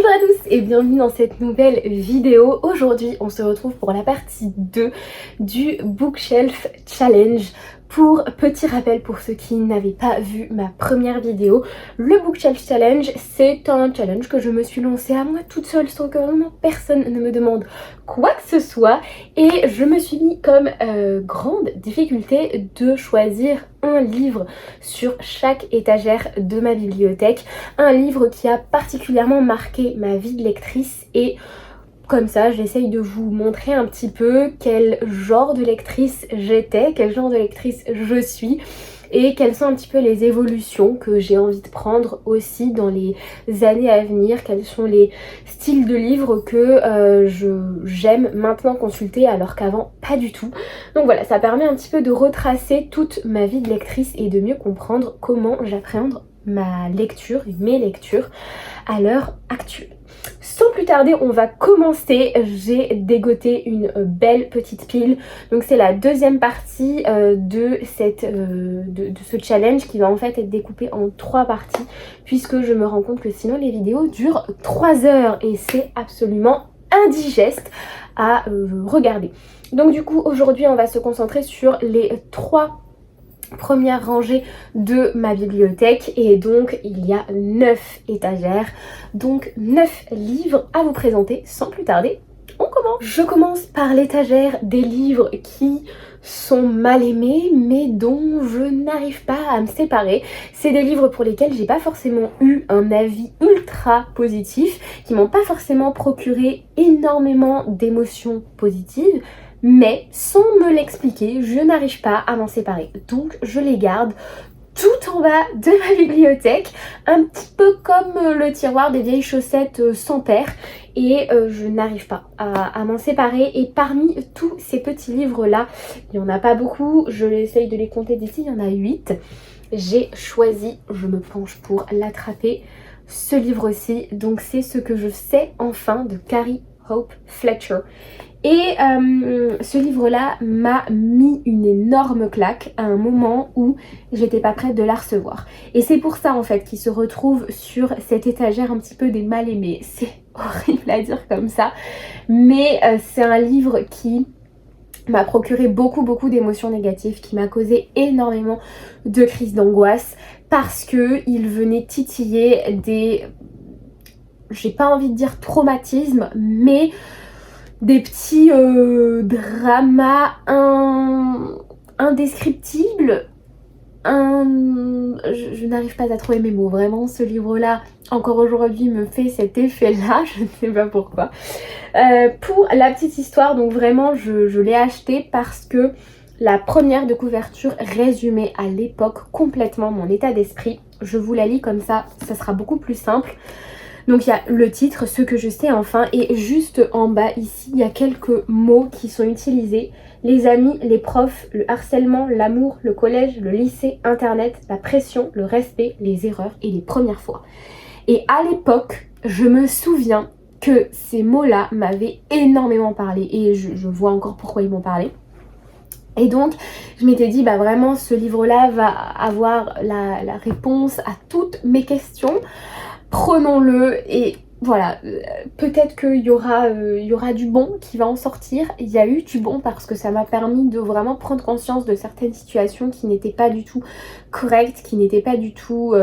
Bonjour à tous et bienvenue dans cette nouvelle vidéo. Aujourd'hui on se retrouve pour la partie 2 du Bookshelf Challenge. Pour petit rappel pour ceux qui n'avaient pas vu ma première vidéo, le Bookshelf Challenge c'est un challenge que je me suis lancée à moi toute seule sans que vraiment personne ne me demande quoi que ce soit. Et je me suis mis comme grande difficulté de choisir un livre sur chaque étagère de ma bibliothèque. Un livre qui a particulièrement marqué ma vie de lectrice et comme ça, j'essaye de vous montrer un petit peu quel genre de lectrice j'étais, quel genre de lectrice je suis et quelles sont un petit peu les évolutions que j'ai envie de prendre aussi dans les années à venir, quels sont les styles de livres que j'aime maintenant consulter alors qu'avant pas du tout. Donc voilà, ça permet un petit peu de retracer toute ma vie de lectrice et de mieux comprendre comment j'appréhende ma lecture et mes lectures à l'heure actuelle. Sans plus tarder, on va commencer. J'ai dégoté une belle petite pile. Donc c'est la deuxième partie de ce challenge qui va en fait être découpé en 3 parties puisque je me rends compte que sinon les vidéos durent 3 heures et c'est absolument indigeste à regarder. Donc du coup aujourd'hui on va se concentrer sur les 3 première rangée de ma bibliothèque et donc il y a 9 étagères, donc 9 livres à vous présenter. Sans plus tarder, on commence. Je commence par l'étagère des livres qui sont mal aimés mais dont je n'arrive pas à me séparer. C'est des livres pour lesquels j'ai pas forcément eu un avis ultra positif, qui m'ont pas forcément procuré énormément d'émotions positives, mais sans me l'expliquer, je n'arrive pas à m'en séparer. Donc je les garde tout en bas de ma bibliothèque, un petit peu comme le tiroir des vieilles chaussettes sans paire, et je n'arrive pas à m'en séparer. Et parmi tous ces petits livres là, il n'y en a pas beaucoup, je essaye de les compter d'ici, il y en a 8. J'ai choisi, je me penche pour l'attraper, ce livre-ci. Donc c'est Ce que je sais enfin de Carrie Hope Fletcher. Et ce livre-là m'a mis une énorme claque à un moment où j'étais pas prête de la recevoir. Et c'est pour ça en fait qu'il se retrouve sur cette étagère un petit peu des mal aimés. C'est horrible à dire comme ça, mais c'est un livre qui m'a procuré beaucoup d'émotions négatives, qui m'a causé énormément de crises d'angoisse parce que il venait titiller des... j'ai pas envie de dire traumatismes, mais des petits dramas indescriptibles. Je n'arrive pas à trouver mes mots. Vraiment, ce livre-là, encore aujourd'hui, me fait cet effet-là. Je ne sais pas pourquoi. Pour la petite histoire, donc vraiment, je l'ai acheté parce que la première de couverture résumait à l'époque complètement mon état d'esprit. Je vous la lis comme ça, ça sera beaucoup plus simple. Donc il y a le titre, Ce que je sais enfin, et juste en bas ici, il y a quelques mots qui sont utilisés. Les amis, les profs, le harcèlement, l'amour, le collège, le lycée, internet, la pression, le respect, les erreurs et les premières fois. Et à l'époque, je me souviens que ces mots-là m'avaient énormément parlé et je vois encore pourquoi ils m'ont parlé. Et donc je m'étais dit bah vraiment ce livre-là va avoir la réponse à toutes mes questions. Prenons-le et voilà, peut-être qu'il y aura du bon qui va en sortir. Il y a eu du bon parce que ça m'a permis de vraiment prendre conscience de certaines situations qui n'étaient pas du tout correctes, qui n'étaient pas du tout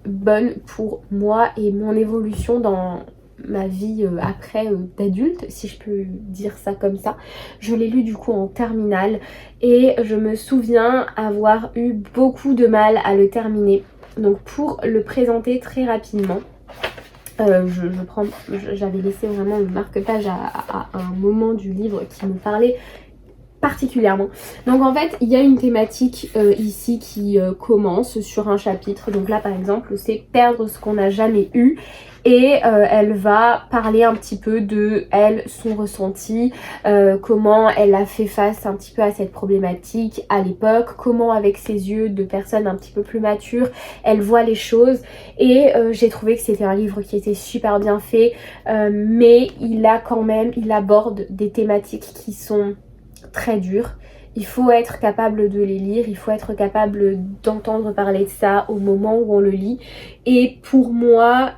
bonnes pour moi et mon évolution dans ma vie après d'adulte, si je peux dire ça comme ça. Je l'ai lu du coup en terminale et je me souviens avoir eu beaucoup de mal à le terminer. Donc pour le présenter très rapidement, j'avais laissé vraiment le marque-page à un moment du livre qui me parlait particulièrement. Donc en fait il y a une thématique ici qui commence sur un chapitre. Donc là par exemple c'est perdre ce qu'on n'a jamais eu. Et elle va parler un petit peu de elle, son ressenti, comment elle a fait face un petit peu à cette problématique à l'époque, comment avec ses yeux de personne un petit peu plus mature, elle voit les choses. Et j'ai trouvé que c'était un livre qui était super bien fait, mais il aborde des thématiques qui sont très dures. Il faut être capable de les lire, il faut être capable d'entendre parler de ça au moment où on le lit. Et pour moi,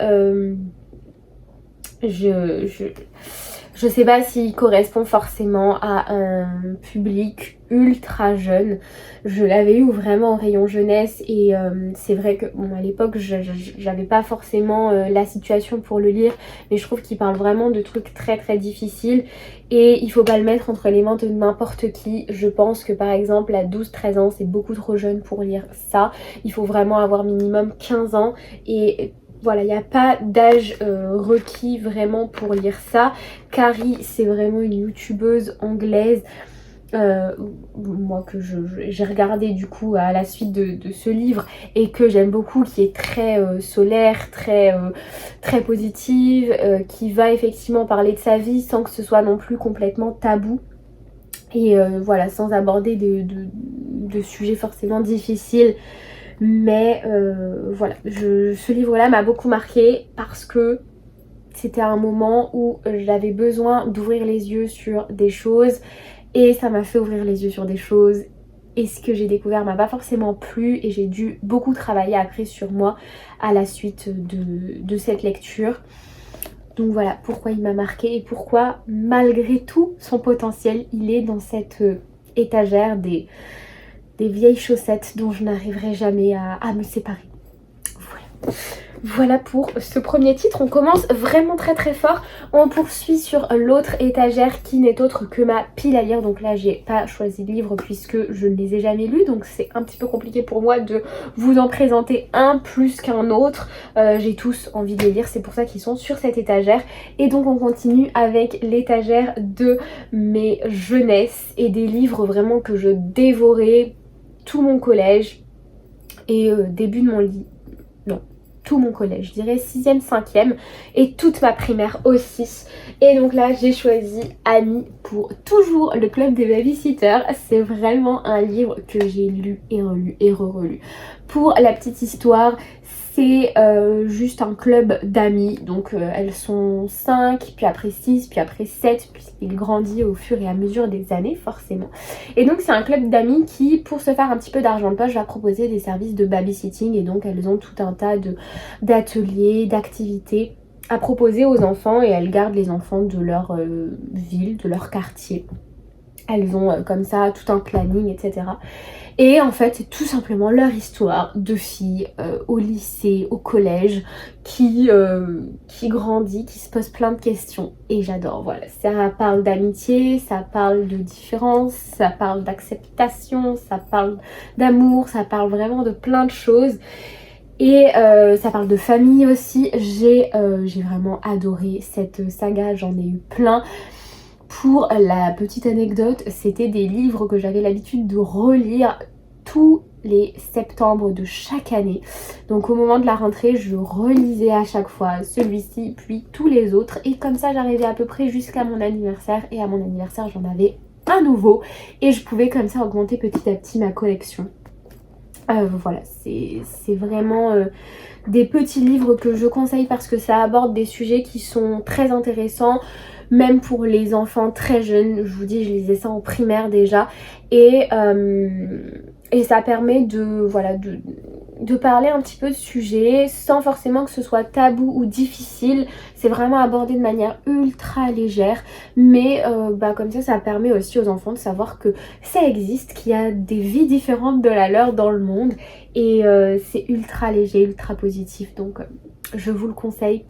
Je sais pas s'il correspond forcément à un public ultra jeune. Je l'avais eu vraiment au rayon jeunesse et c'est vrai que bon, à l'époque j'avais pas forcément la situation pour le lire, mais je trouve qu'il parle vraiment de trucs très très difficiles et il faut pas le mettre entre les mains de n'importe qui. Je pense que par exemple à 12-13 ans c'est beaucoup trop jeune pour lire ça. Il faut vraiment avoir minimum 15 ans et voilà, il n'y a pas d'âge requis vraiment pour lire ça. Carrie, c'est vraiment une youtubeuse anglaise, moi que j'ai regardé du coup à la suite de ce livre et que j'aime beaucoup, qui est très solaire, très positive, qui va effectivement parler de sa vie sans que ce soit non plus complètement tabou. Et voilà, sans aborder de sujets forcément difficiles. Mais voilà, ce livre-là m'a beaucoup marqué parce que c'était un moment où j'avais besoin d'ouvrir les yeux sur des choses et ça m'a fait ouvrir les yeux sur des choses et ce que j'ai découvert m'a pas forcément plu et j'ai dû beaucoup travailler après sur moi à la suite de cette lecture. Donc voilà pourquoi il m'a marqué et pourquoi malgré tout son potentiel il est dans cette étagère des vieilles chaussettes dont je n'arriverai jamais à me séparer. Voilà pour ce premier titre. On commence vraiment très très fort. On poursuit sur l'autre étagère qui n'est autre que ma pile à lire. Donc là j'ai pas choisi de livre puisque je ne les ai jamais lus. Donc c'est un petit peu compliqué pour moi de vous en présenter un plus qu'un autre. J'ai tous envie de les lire, c'est pour ça qu'ils sont sur cette étagère. Et donc on continue avec l'étagère de mes jeunesses et des livres vraiment que je dévorais tout mon collège et début de mon lit. Non, tout mon collège, je dirais 6e, 5e et toute ma primaire aussi. Et donc là j'ai choisi Annie pour toujours le club des babysitters. C'est vraiment un livre que j'ai lu et relu et re-relu. Pour la petite histoire, c'est juste un club d'amis, donc elles sont 5, puis après 6, puis après 7, puisqu'il grandit au fur et à mesure des années forcément. Et donc c'est un club d'amis qui, pour se faire un petit peu d'argent de poche, va proposer des services de babysitting et donc elles ont tout un tas d'ateliers, d'activités à proposer aux enfants et elles gardent les enfants de leur ville, de leur quartier. Elles ont comme ça tout un planning, etc. Et en fait, c'est tout simplement leur histoire de filles au lycée, au collège, qui grandit, qui se pose plein de questions. Et j'adore, voilà. Ça parle d'amitié, ça parle de différence, ça parle d'acceptation, ça parle d'amour, ça parle vraiment de plein de choses. Et ça parle de famille aussi. J'ai vraiment adoré cette saga, j'en ai eu plein. Pour la petite anecdote, c'était des livres que j'avais l'habitude de relire tous les septembre de chaque année. Donc au moment de la rentrée, je relisais à chaque fois celui-ci, puis tous les autres. Et comme ça, j'arrivais à peu près jusqu'à mon anniversaire. Et à mon anniversaire, j'en avais un nouveau. Et je pouvais comme ça augmenter petit à petit ma collection. Voilà, c'est vraiment des petits livres que je conseille parce que ça aborde des sujets qui sont très intéressants. Même pour les enfants très jeunes, je vous dis, je lisais ça en primaire déjà. Et ça permet de parler un petit peu de sujets sans forcément que ce soit tabou ou difficile. C'est vraiment abordé de manière ultra légère. Mais comme ça permet aussi aux enfants de savoir que ça existe, qu'il y a des vies différentes de la leur dans le monde. Et c'est ultra léger, ultra positif. Donc je vous le conseille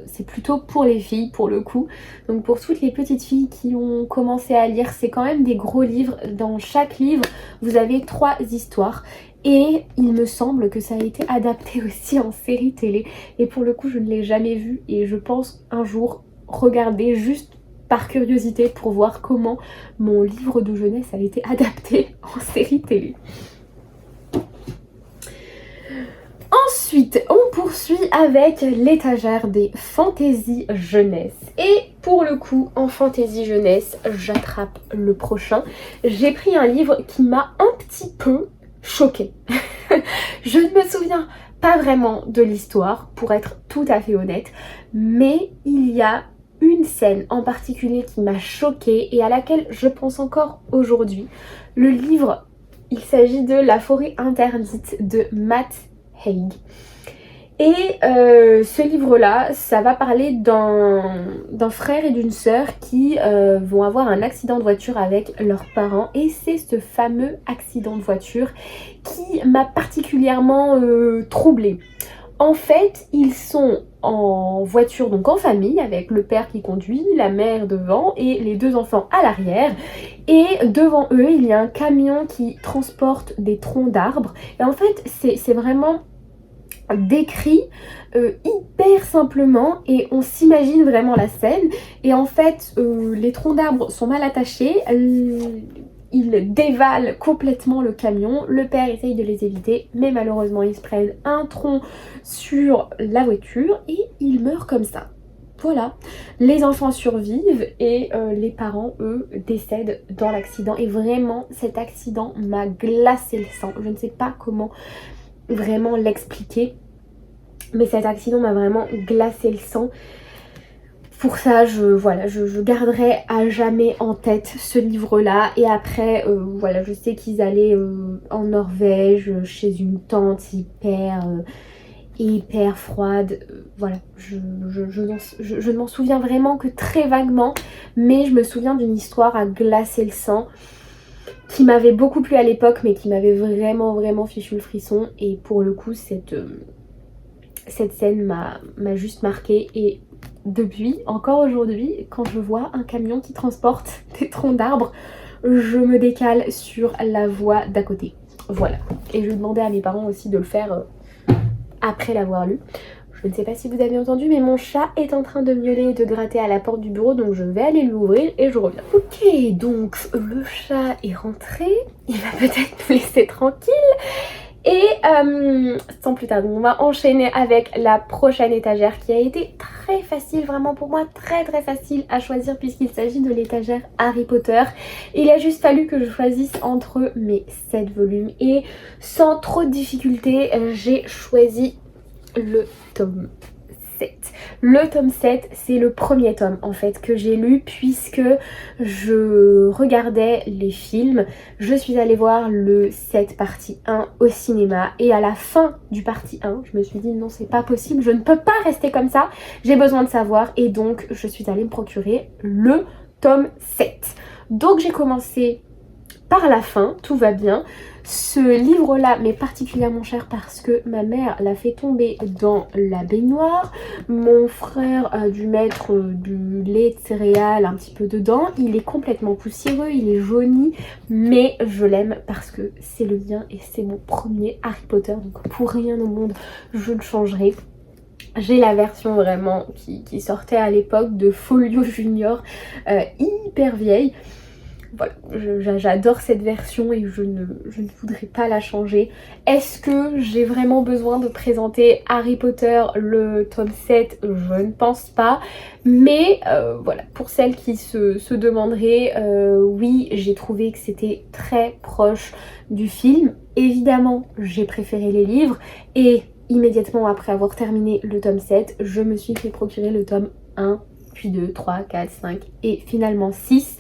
c'est plutôt pour les filles pour le coup. Donc pour toutes les petites filles qui ont commencé à lire, c'est quand même des gros livres. Dans chaque livre, vous avez 3 histoires. Et il me semble que ça a été adapté aussi en série télé. Et pour le coup, je ne l'ai jamais vu. Et je pense un jour regarder juste par curiosité pour voir comment mon livre de jeunesse a été adapté en série télé. Ensuite, on poursuit avec l'étagère des fantaisies jeunesse. Et pour le coup, en fantaisie jeunesse, j'attrape le prochain. J'ai pris un livre qui m'a un petit peu choquée. Je ne me souviens pas vraiment de l'histoire, pour être tout à fait honnête, mais il y a une scène en particulier qui m'a choquée et à laquelle je pense encore aujourd'hui. Le livre, il s'agit de La forêt interdite de Matt Haig. Et ce livre-là, ça va parler d'un frère et d'une sœur qui vont avoir un accident de voiture avec leurs parents. Et c'est ce fameux accident de voiture qui m'a particulièrement troublée. En fait, ils sont en voiture, donc en famille, avec le père qui conduit, la mère devant et les 2 enfants à l'arrière. Et devant eux, il y a un camion qui transporte des troncs d'arbres. Et en fait, c'est vraiment décrit hyper simplement et on s'imagine vraiment la scène. Et en fait, les troncs d'arbres sont mal attachés. Ils dévalent complètement le camion, le père essaye de les éviter, mais malheureusement ils se prennent un tronc sur la voiture et ils meurent comme ça. Voilà, les enfants survivent et les parents, eux, décèdent dans l'accident. Et vraiment, cet accident m'a glacé le sang. Je ne sais pas comment vraiment l'expliquer, mais cet accident m'a vraiment glacé le sang. Pour ça, je garderai à jamais en tête ce livre-là. Et après, voilà, je sais qu'ils allaient en Norvège, chez une tante hyper froide. Voilà, je ne m'en souviens vraiment que très vaguement, mais je me souviens d'une histoire à glacer le sang qui m'avait beaucoup plu à l'époque, mais qui m'avait vraiment fichu le frisson. Et pour le coup, cette scène m'a juste marquée. Et depuis, encore aujourd'hui, quand je vois un camion qui transporte des troncs d'arbres, je me décale sur la voie d'à côté. Voilà. Et je demandais à mes parents aussi de le faire après l'avoir lu. Je ne sais pas si vous avez entendu, mais mon chat est en train de miauler et de gratter à la porte du bureau, donc je vais aller l'ouvrir et je reviens. Ok, donc le chat est rentré, il va peut-être nous laisser tranquille. Et sans plus tarder, on va enchaîner avec la prochaine étagère qui a été très facile, vraiment pour moi très facile à choisir puisqu'il s'agit de l'étagère Harry Potter. Il a juste fallu que je choisisse entre mes 7 volumes et sans trop de difficulté, j'ai choisi le tome 7. Le tome 7, c'est le premier tome en fait que j'ai lu puisque je regardais les films. Je suis allée voir le 7 partie 1 au cinéma et à la fin du partie 1, je me suis dit non, c'est pas possible, je ne peux pas rester comme ça, j'ai besoin de savoir et donc je suis allée me procurer le tome 7. Donc j'ai commencé par la fin, tout va bien. Ce livre-là m'est particulièrement cher parce que ma mère l'a fait tomber dans la baignoire. Mon frère a dû mettre du lait de céréales un petit peu dedans. Il est complètement poussiéreux, il est jauni, mais je l'aime parce que c'est le mien et c'est mon premier Harry Potter. Donc pour rien au monde, je le changerai. J'ai la version vraiment qui sortait à l'époque de Folio Junior, hyper vieille. Voilà, j'adore cette version et je ne voudrais pas la changer. Est-ce que j'ai vraiment besoin de présenter Harry Potter le tome 7? Je ne pense pas. Mais voilà, pour celles qui se demanderaient, oui, j'ai trouvé que c'était très proche du film. Évidemment, j'ai préféré les livres et immédiatement après avoir terminé le tome 7, je me suis fait procurer le tome 1, puis 2, 3, 4, 5 et finalement 6.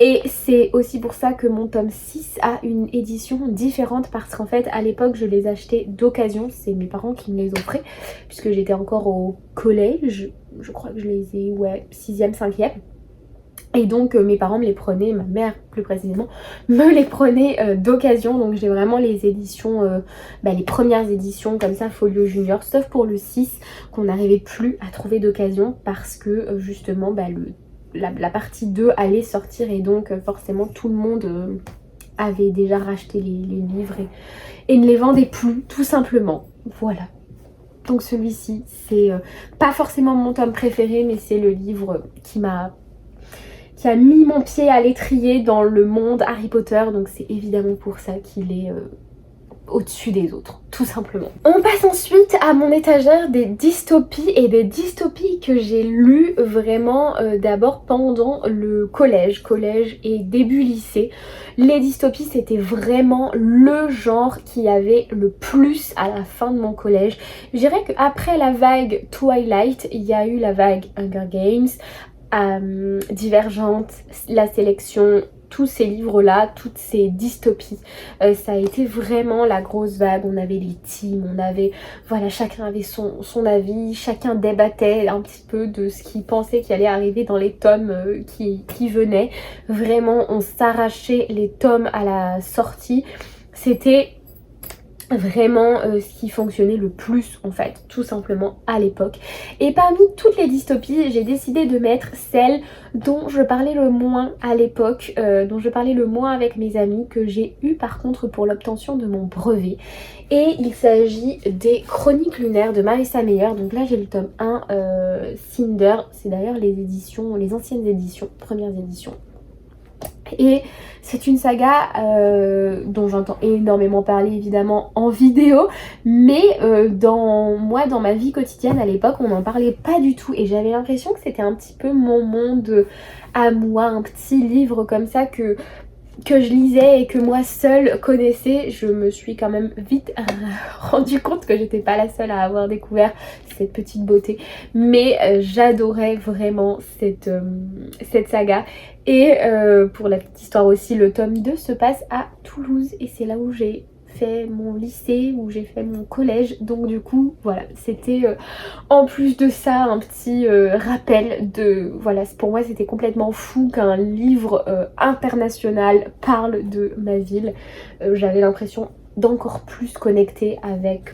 Et c'est aussi pour ça que mon tome 6 a une édition différente parce qu'en fait à l'époque je les achetais d'occasion, c'est mes parents qui me les offraient puisque j'étais encore au collège, je crois que je les ai, ouais, 6e, 5e. Et donc mes parents me les prenaient, ma mère plus précisément, me les prenait d'occasion. Donc j'ai vraiment les éditions, les premières éditions comme ça, Folio Junior, sauf pour le 6 qu'on n'arrivait plus à trouver d'occasion parce que justement la partie 2 allait sortir et donc forcément tout le monde avait déjà racheté les livres et ne les vendait plus tout simplement. Voilà. Donc celui-ci c'est pas forcément mon tome préféré mais c'est le livre qui a mis mon pied à l'étrier dans le monde Harry Potter, donc c'est évidemment pour ça qu'il est au-dessus des autres, tout simplement. On passe ensuite à mon étagère des dystopies et des dystopies que j'ai lues vraiment d'abord pendant le collège et début lycée. Les dystopies c'était vraiment le genre qui avait le plus à la fin de mon collège. Je dirais qu'après la vague Twilight, il y a eu la vague Hunger Games, Divergente, La Sélection tous ces livres-là, toutes ces dystopies. Ça a été vraiment la grosse vague. On avait les teams, on avait, voilà, chacun avait son avis, chacun débattait un petit peu de ce qu'il pensait qu'il allait arriver dans les tomes qui venaient. Vraiment, on s'arrachait les tomes à la sortie. C'était vraiment ce qui fonctionnait le plus en fait, tout simplement à l'époque. Et parmi toutes les dystopies, j'ai décidé de mettre celle dont je parlais le moins à l'époque, dont je parlais le moins avec mes amis, que j'ai eu par contre pour l'obtention de mon brevet. Et il s'agit des Chroniques lunaires de Marissa Meyer. Donc là j'ai le tome 1, Cinder, c'est d'ailleurs les éditions, les anciennes éditions, premières éditions. Et c'est une saga dont j'entends énormément parler évidemment en vidéo, mais dans ma vie quotidienne à l'époque on n'en parlait pas du tout et j'avais l'impression que c'était un petit peu mon monde à moi, un petit livre comme ça que je lisais et que moi seule connaissais. Je me suis quand même vite rendu compte que j'étais pas la seule à avoir découvert cette petite beauté, mais j'adorais vraiment cette saga. Et pour la petite histoire aussi, le tome 2 se passe à Toulouse et c'est là où j'ai fait mon lycée, où j'ai fait mon collège, donc du coup voilà, c'était en plus de ça un petit rappel de, voilà, pour moi c'était complètement fou qu'un livre international parle de ma ville. J'avais l'impression d'encore plus connecter avec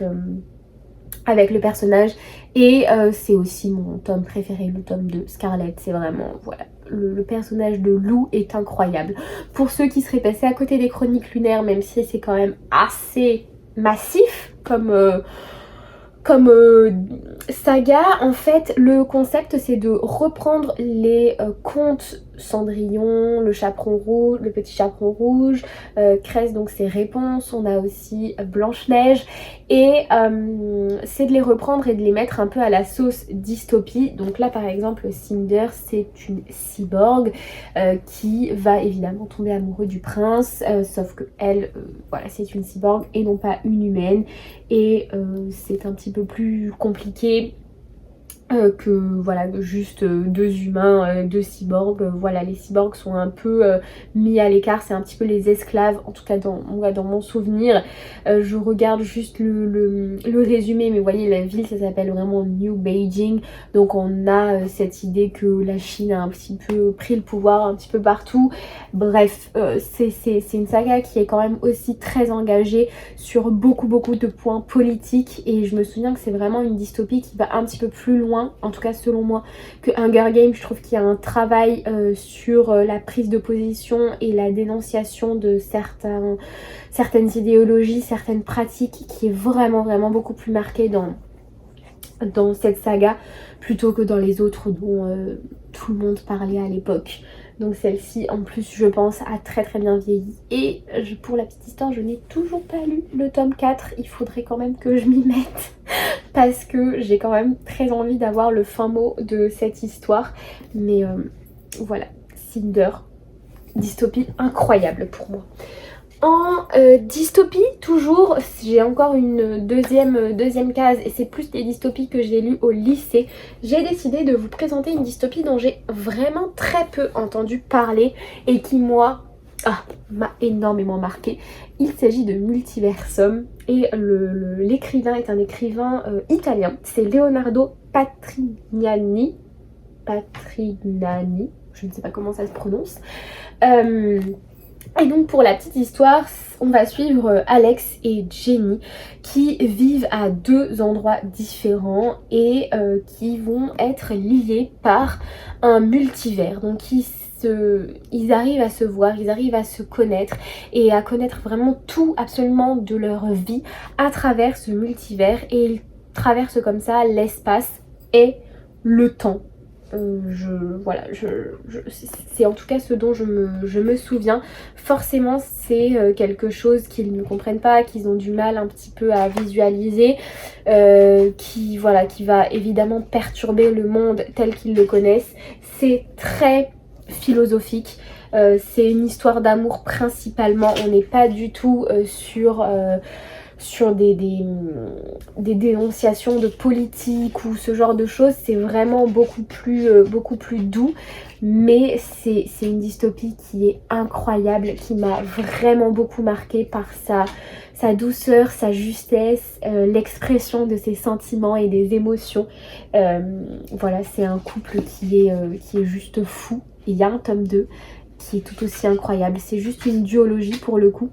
le personnage et c'est aussi mon tome préféré, le tome de Scarlett. C'est vraiment, voilà, le personnage de Lou est incroyable. Pour ceux qui seraient passés à côté des Chroniques lunaires, même si c'est quand même assez massif comme saga, en fait le concept c'est de reprendre les contes Cendrillon, le chaperon rouge, le petit chaperon rouge, Cresse donc ses réponses, on a aussi Blanche-Neige et c'est de les reprendre et de les mettre un peu à la sauce dystopie. Donc là par exemple Cinder c'est une cyborg qui va évidemment tomber amoureux du prince, sauf que elle voilà, c'est une cyborg et non pas une humaine et c'est un petit peu plus compliqué que voilà, juste deux humains, deux cyborgs. Voilà, les cyborgs sont un peu mis à l'écart, c'est un petit peu les esclaves, en tout cas dans mon souvenir. Je regarde juste le résumé, mais vous voyez la ville ça s'appelle vraiment New Beijing, donc on a cette idée que la Chine a un petit peu pris le pouvoir un petit peu partout. Bref, c'est une saga qui est quand même aussi très engagée sur beaucoup de points politiques et je me souviens que c'est vraiment une dystopie qui va un petit peu plus loin, en tout cas selon moi, que Hunger Games. Je trouve qu'il y a un travail sur la prise de position et la dénonciation de certaines idéologies, certaines pratiques qui est vraiment beaucoup plus marqué dans cette saga plutôt que dans les autres dont tout le monde parlait à l'époque. Donc celle-ci en plus je pense a très bien vieilli et pour la petite histoire je n'ai toujours pas lu le tome 4, il faudrait quand même que je m'y mette parce que j'ai quand même très envie d'avoir le fin mot de cette histoire. Mais voilà, Cinder, dystopie incroyable pour moi. En dystopie, toujours, j'ai encore une deuxième case et c'est plus des dystopies que j'ai lues au lycée. J'ai décidé de vous présenter une dystopie dont j'ai vraiment très peu entendu parler et qui, moi, m'a énormément marqué. Il s'agit de Multiversum et l'écrivain est un écrivain italien. C'est Leonardo Patrignani, je ne sais pas comment ça se prononce. Et donc pour la petite histoire, on va suivre Alex et Jenny qui vivent à deux endroits différents et qui vont être liés par un multivers. Donc ils arrivent à se voir, ils arrivent à se connaître et à connaître vraiment tout absolument de leur vie à travers ce multivers et ils traversent comme ça l'espace et le temps. C'est en tout cas ce dont je me souviens. Forcément c'est quelque chose qu'ils ne comprennent pas, qu'ils ont du mal un petit peu à visualiser, qui va évidemment perturber le monde tel qu'ils le connaissent. C'est très philosophique, c'est une histoire d'amour principalement, on n'est pas du tout sur sur des dénonciations de politique ou ce genre de choses, c'est vraiment beaucoup plus doux. Mais c'est une dystopie qui est incroyable, qui m'a vraiment beaucoup marquée par sa douceur, sa justesse, l'expression de ses sentiments et des émotions. Voilà, c'est un couple qui est juste fou. Il y a un tome 2 qui est tout aussi incroyable. C'est juste une duologie pour le coup.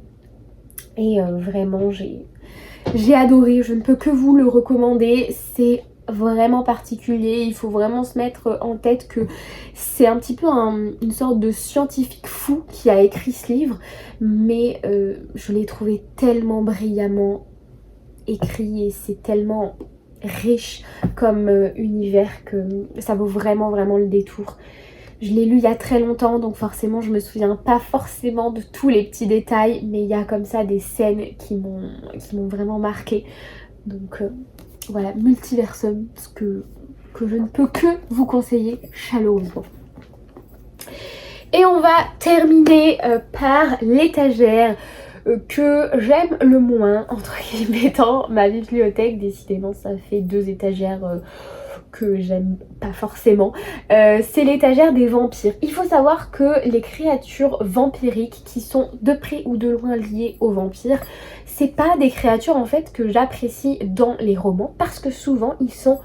Et vraiment, j'ai adoré. Je ne peux que vous le recommander. C'est vraiment particulier. Il faut vraiment se mettre en tête que c'est un petit peu une sorte de scientifique fou qui a écrit ce livre. Mais je l'ai trouvé tellement brillamment écrit et c'est tellement riche comme univers que ça vaut vraiment le détour. Je l'ai lu il y a très longtemps, donc forcément je me souviens pas forcément de tous les petits détails, mais il y a comme ça des scènes qui m'ont vraiment marqué. Donc voilà, Multiversum, ce que je ne peux que vous conseiller chaleureusement. Et on va terminer par l'étagère que j'aime le moins, entre guillemets, dans ma bibliothèque. Décidément, ça fait 2 étagères que j'aime pas forcément. C'est l'étagère des vampires. Il faut savoir que les créatures vampiriques qui sont de près ou de loin liées aux vampires, c'est pas des créatures en fait que j'apprécie dans les romans parce que souvent ils sont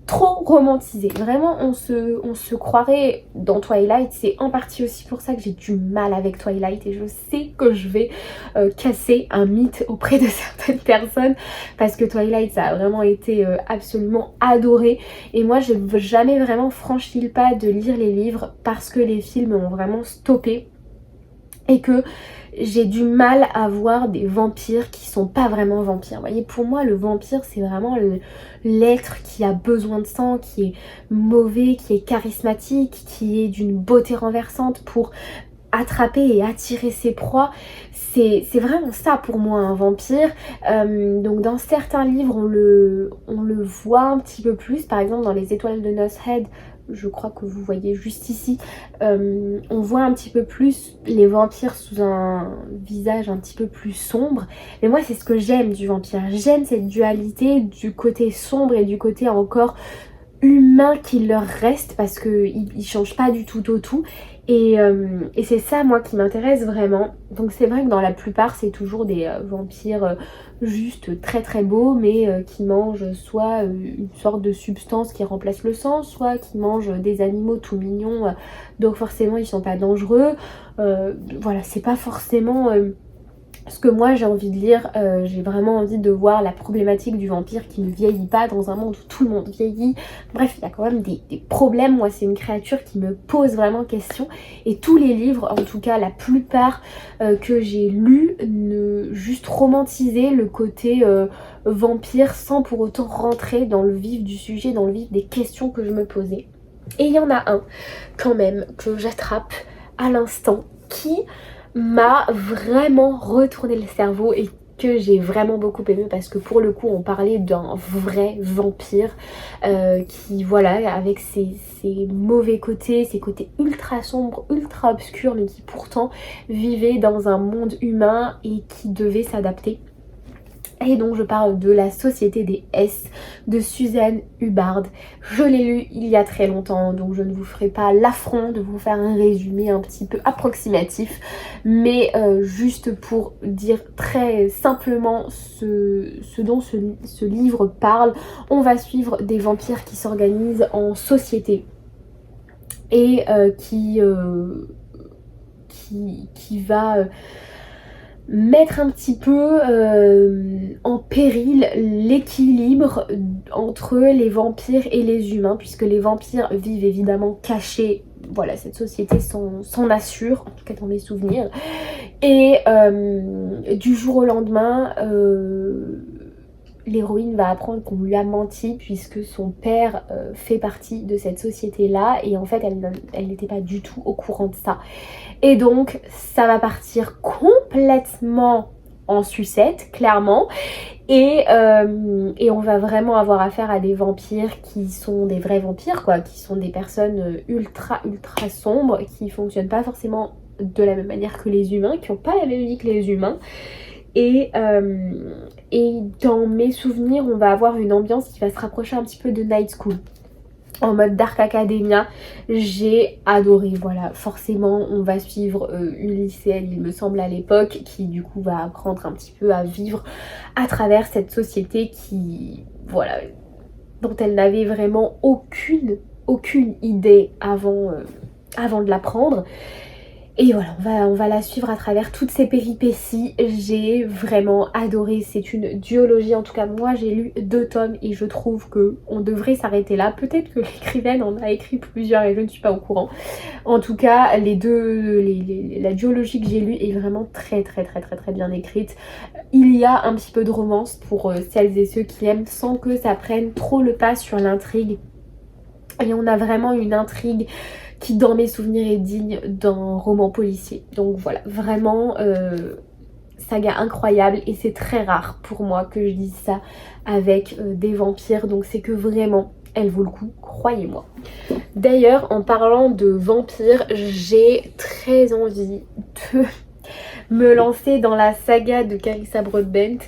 trop romantisé. Vraiment, on se croirait dans Twilight. C'est en partie aussi pour ça que j'ai du mal avec Twilight et je sais que je vais casser un mythe auprès de certaines personnes parce que Twilight, ça a vraiment été absolument adoré. Et moi, je n'ai jamais vraiment franchi le pas de lire les livres parce que les films m'ont vraiment stoppé et que j'ai du mal à voir des vampires qui sont pas vraiment vampires. Vous voyez, pour moi, le vampire, c'est vraiment l'être qui a besoin de sang, qui est mauvais, qui est charismatique, qui est d'une beauté renversante pour attraper et attirer ses proies. C'est vraiment ça pour moi un vampire. Donc dans certains livres on le voit un petit peu plus, par exemple dans les Étoiles de Nose Head, je crois que vous voyez juste ici, on voit un petit peu plus les vampires sous un visage un petit peu plus sombre. Mais moi c'est ce que j'aime du vampire, j'aime cette dualité du côté sombre et du côté encore humain qui leur reste parce qu'ils changent pas du tout au tout. Et c'est ça moi qui m'intéresse vraiment. Donc c'est vrai que dans la plupart c'est toujours des vampires juste très très beaux mais qui mangent soit une sorte de substance qui remplace le sang, soit qui mangent des animaux tout mignons, donc forcément ils sont pas dangereux. Voilà, c'est pas forcément ce que moi j'ai envie de lire. J'ai vraiment envie de voir la problématique du vampire qui ne vieillit pas dans un monde où tout le monde vieillit. Bref, il y a quand même des problèmes. Moi c'est une créature qui me pose vraiment question et tous les livres, en tout cas la plupart que j'ai lus, ne juste romantiser le côté vampire sans pour autant rentrer dans le vif du sujet, dans le vif des questions que je me posais. Et il y en a un quand même que j'attrape à l'instant qui m'a vraiment retourné le cerveau et que j'ai vraiment beaucoup aimé parce que pour le coup on parlait d'un vrai vampire qui voilà avec ses mauvais côtés, ses côtés ultra sombres, ultra obscurs mais qui pourtant vivait dans un monde humain et qui devait s'adapter. Et donc je parle de La Société des S de Suzanne Hubbard. Je l'ai lu il y a très longtemps, donc je ne vous ferai pas l'affront de vous faire un résumé un petit peu approximatif. Mais juste pour dire très simplement ce dont ce livre parle, on va suivre des vampires qui s'organisent en société et qui va mettre un petit peu en péril l'équilibre entre les vampires et les humains, puisque les vampires vivent évidemment cachés. Voilà, cette société s'en assure, en tout cas dans mes souvenirs. Et du jour au lendemain, l'héroïne va apprendre qu'on lui a menti puisque son père fait partie de cette société-là et en fait elle n'était pas du tout au courant de ça. Et donc ça va partir complètement en sucette, clairement. Et on va vraiment avoir affaire à des vampires qui sont des vrais vampires, quoi, qui sont des personnes ultra sombres, qui fonctionnent pas forcément de la même manière que les humains, qui n'ont pas la même vie que les humains. Et dans mes souvenirs, on va avoir une ambiance qui va se rapprocher un petit peu de Night School. En mode Dark Academia, j'ai adoré, voilà, forcément on va suivre une lycéenne il me semble à l'époque qui du coup va apprendre un petit peu à vivre à travers cette société qui, voilà, dont elle n'avait vraiment aucune idée avant de l'apprendre. Et voilà, on va la suivre à travers toutes ces péripéties. J'ai vraiment adoré, c'est une duologie, en tout cas moi j'ai lu 2 tomes et je trouve qu'on devrait s'arrêter là. Peut-être que l'écrivaine en a écrit plusieurs et je ne suis pas au courant. En tout cas, la duologie que j'ai lue est vraiment très bien écrite. Il y a un petit peu de romance pour celles et ceux qui aiment sans que ça prenne trop le pas sur l'intrigue. Et on a vraiment une intrigue qui dans mes souvenirs est digne d'un roman policier. Donc voilà, vraiment saga incroyable et c'est très rare pour moi que je dise ça avec des vampires. Donc c'est que vraiment, elle vaut le coup, croyez-moi. D'ailleurs, en parlant de vampires, j'ai très envie de me lancer dans la saga de Carissa Broadbent.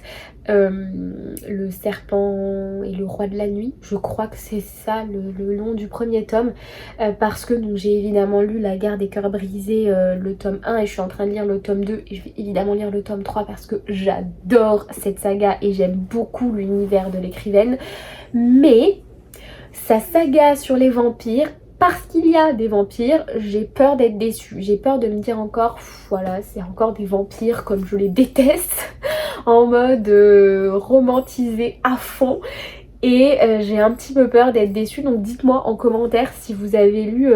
Le serpent et le roi de la nuit, je crois que c'est ça le nom du premier tome, parce que j'ai évidemment lu La guerre des cœurs brisés, le tome 1 et je suis en train de lire le tome 2 et je vais évidemment lire le tome 3 parce que j'adore cette saga et j'aime beaucoup l'univers de l'écrivaine. Mais sa saga sur les vampires, parce qu'il y a des vampires, j'ai peur d'être déçue. J'ai peur de me dire encore, voilà, c'est encore des vampires comme je les déteste, en mode romantisé à fond. Et j'ai un petit peu peur d'être déçue. Donc dites-moi en commentaire si vous avez lu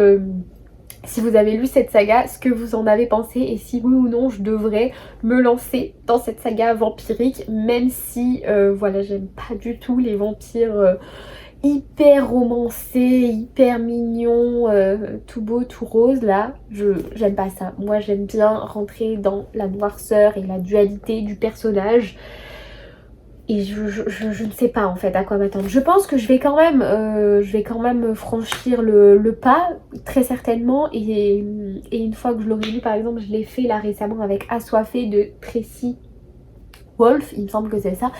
cette saga, ce que vous en avez pensé et si oui ou non je devrais me lancer dans cette saga vampirique, même si voilà, j'aime pas du tout les vampires hyper romancé, hyper mignon, tout beau, tout rose là, j'aime pas ça. Moi j'aime bien rentrer dans la noirceur et la dualité du personnage. Et je ne sais pas en fait à quoi m'attendre. Je pense que je vais quand même franchir le pas, très certainement. Et une fois que je l'aurai lu, par exemple, je l'ai fait là récemment avec Assoiffé de Tracy Wolf, il me semble que c'est ça,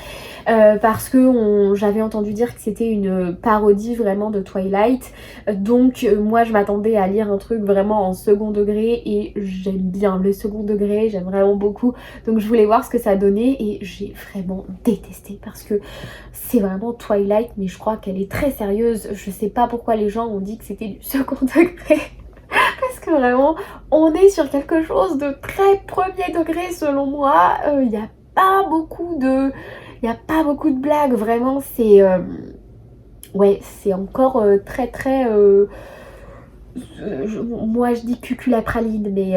parce que j'avais entendu dire que c'était une parodie vraiment de Twilight, donc moi je m'attendais à lire un truc vraiment en second degré et j'aime bien le second degré, j'aime vraiment beaucoup, donc je voulais voir ce que ça donnait et j'ai vraiment détesté parce que c'est vraiment Twilight, mais je crois qu'elle est très sérieuse. Je sais pas pourquoi les gens ont dit que c'était du second degré. Parce que vraiment, on est sur quelque chose de très premier degré selon moi. Il n'y a pas beaucoup de blagues, vraiment c'est ouais, c'est encore très moi je dis cuculapraline, mais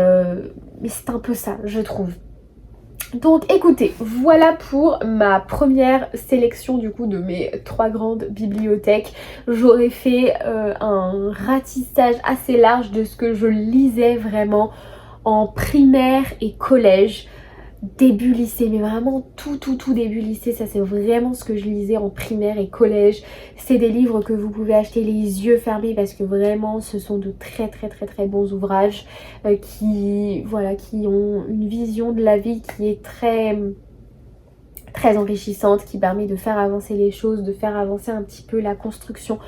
c'est un peu ça je trouve. Donc écoutez, voilà pour ma première sélection du coup de mes 3 grandes bibliothèques. J'aurais fait un ratissage assez large de ce que je lisais vraiment en primaire et collège. Début lycée, mais vraiment tout début lycée, ça c'est vraiment ce que je lisais en primaire et collège. C'est des livres que vous pouvez acheter les yeux fermés parce que vraiment ce sont de très bons ouvrages qui ont une vision de la vie qui est très enrichissante, qui permet de faire avancer les choses, de faire avancer un petit peu la construction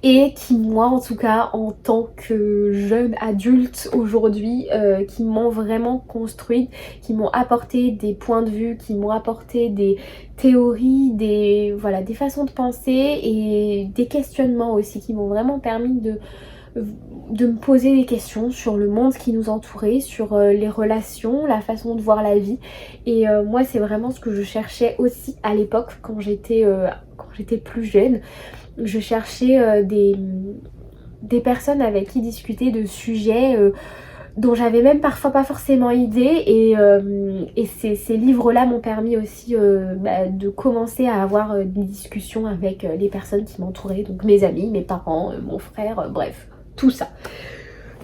et qui moi en tout cas en tant que jeune adulte aujourd'hui qui m'ont vraiment construite, qui m'ont apporté des points de vue, qui m'ont apporté des théories, des façons de penser et des questionnements aussi qui m'ont vraiment permis de me poser des questions sur le monde qui nous entourait, sur les relations, la façon de voir la vie. Et moi c'est vraiment ce que je cherchais aussi à l'époque quand j'étais plus jeune. Je cherchais des personnes avec qui discuter de sujets dont j'avais même parfois pas forcément idée et ces livres-là m'ont permis aussi de commencer à avoir des discussions avec les personnes qui m'entouraient, donc mes amis, mes parents, mon frère, bref, tout ça.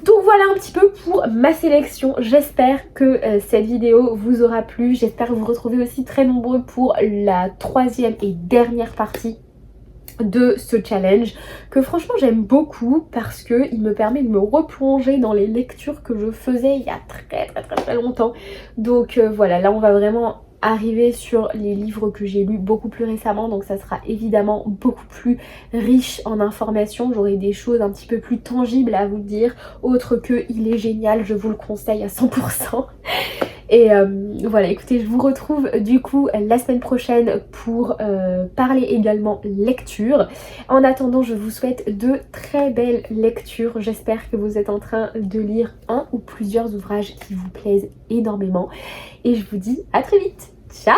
Donc voilà un petit peu pour ma sélection. J'espère que cette vidéo vous aura plu. J'espère vous retrouver aussi très nombreux pour la 3e et dernière partie de ce challenge que franchement j'aime beaucoup parce que il me permet de me replonger dans les lectures que je faisais il y a très longtemps. Donc voilà, là on va vraiment arriver sur les livres que j'ai lus beaucoup plus récemment, donc ça sera évidemment beaucoup plus riche en informations. J'aurai des choses un petit peu plus tangibles à vous dire, autre que il est génial, je vous le conseille à 100%. Et voilà, écoutez, je vous retrouve du coup la semaine prochaine pour parler également lecture. En attendant, je vous souhaite de très belles lectures. J'espère que vous êtes en train de lire un ou plusieurs ouvrages qui vous plaisent énormément. Et je vous dis à très vite. Ciao!